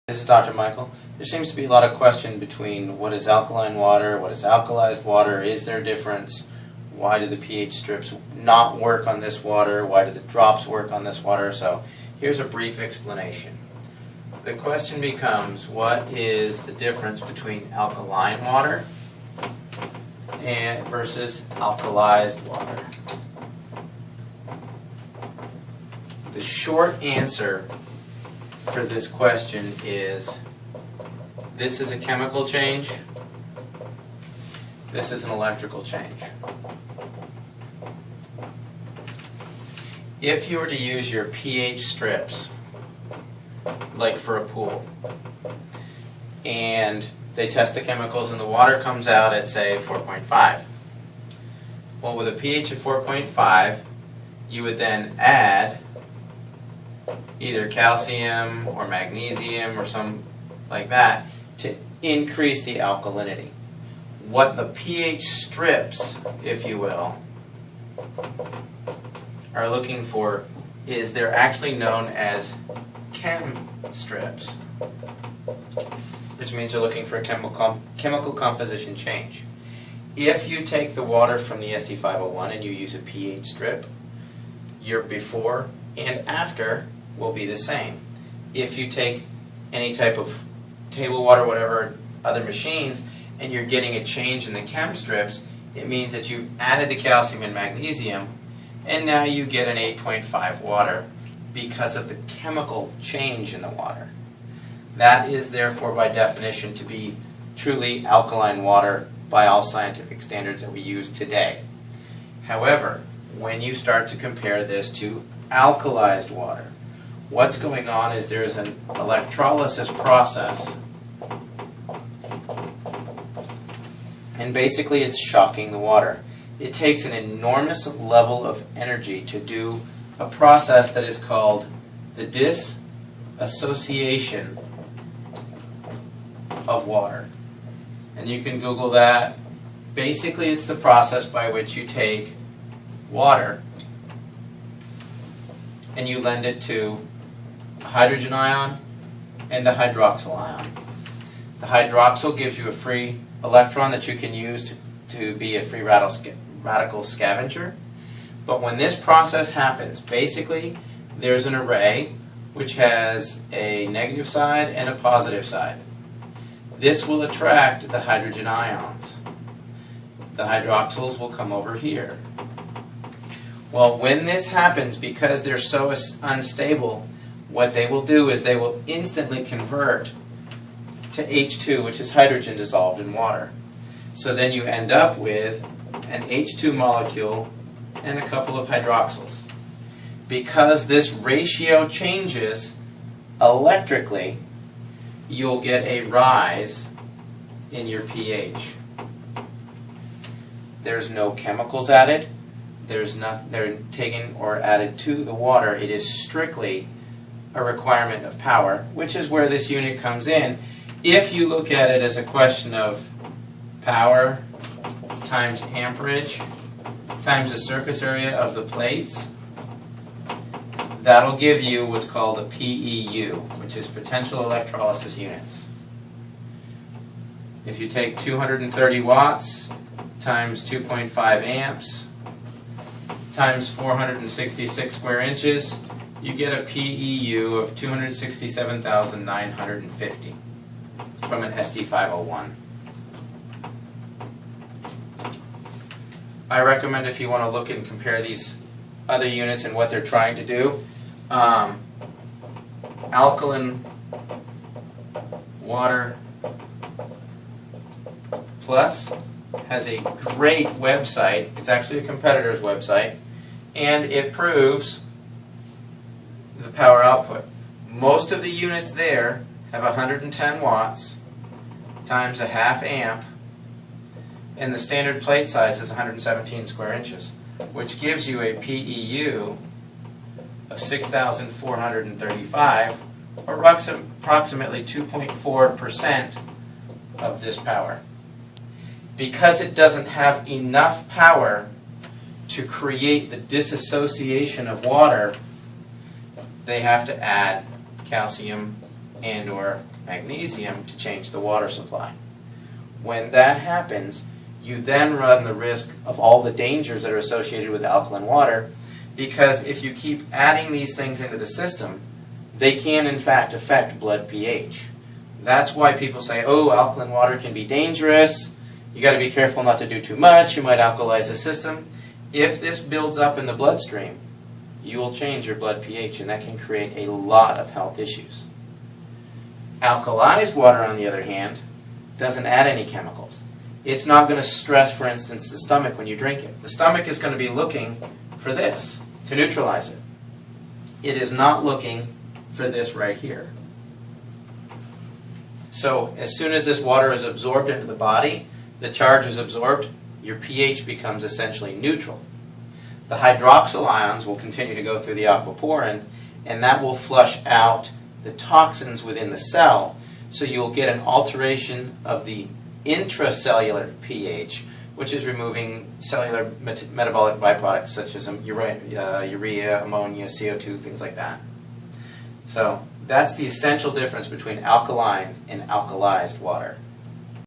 This is Dr. Michael. There seems to be a lot of question between what is alkaline water, what is alkalized water, is there a difference, why do the pH strips not work on this water, why do the drops work on this water. So here's a brief explanation. The question becomes, what is the difference between alkaline water versus alkalized water? The short answer for this question is this is a chemical change, this is an electrical change. If you were to use your pH strips, like for a pool, and they test the chemicals and the water comes out at, say, 4.5. Well, with a pH of 4.5, you would then add either calcium or magnesium or some like that to increase the alkalinity. What the pH strips, if you will, are looking for is they're actually known as chem strips, which means they're looking for a chemical composition change. If you take the water from the SD501 and you use a pH strip, your before and after will be the same. If you take any type of table water, whatever other machines, and you're getting a change in the chem strips, it means that you've added the calcium and magnesium, and now you get an 8.5 water because of the chemical change in the water. That is therefore by definition to be truly alkaline water by all scientific standards that we use today. However, when you start to compare this to alkalized water, what's going on is there's an electrolysis process, and basically it's shocking the water. It takes an enormous level of energy to do a process that is called the dissociation of water. And you can Google that. Basically, it's the process by which you take water and you lend it to a hydrogen ion and a hydroxyl ion. The hydroxyl gives you a free electron that you can use to be a free radical scavenger. But when this process happens, basically there's an array which has a negative side and a positive side. This will attract the hydrogen ions. The hydroxyls will come over here. Well, when this happens, because they're so unstable, what they will do is they will instantly convert to H2, which is hydrogen dissolved in water. So then you end up with an H2 molecule and a couple of hydroxyls. Because this ratio changes electrically, you'll get a rise in your pH. There's no chemicals added. There's nothing they're taken or added to the water. It is strictly a requirement of power, which is where this unit comes in. If you look at it as a question of power times amperage times the surface area of the plates, that'll give you what's called a PEU, which is potential electrolysis units. If you take 230 watts times 2.5 amps times 466 square inches, you get a PEU of 267,950 from an SD501. I recommend, if you want to look and compare these other units and what they're trying to do, Alkaline Water Plus has a great website. It's actually a competitor's website, and it proves the power output. Most of the units there have 110 watts times a half amp, and the standard plate size is 117 square inches, which gives you a PEU of 6,435, or approximately 2.4% of this power. Because it doesn't have enough power to create the dissociation of water, they have to add calcium and or magnesium to change the water supply. When that happens, you then run the risk of all the dangers that are associated with alkaline water, because if you keep adding these things into the system, they can in fact affect blood pH. That's why people say, oh, alkaline water can be dangerous, you got to be careful not to do too much, you might alkalize the system. If this builds up in the bloodstream, you will change your blood pH, and that can create a lot of health issues. Alkalized water, on the other hand, doesn't add any chemicals. It's not going to stress, for instance, the stomach when you drink it. The stomach is going to be looking for this to neutralize it. It is not looking for this right here. So as soon as this water is absorbed into the body, the charge is absorbed, your pH becomes essentially neutral. The hydroxyl ions will continue to go through the aquaporin, and that will flush out the toxins within the cell, so you'll get an alteration of the intracellular pH, which is removing cellular metabolic byproducts such as urea, ammonia, CO2, things like that. So that's the essential difference between alkaline and alkalized water.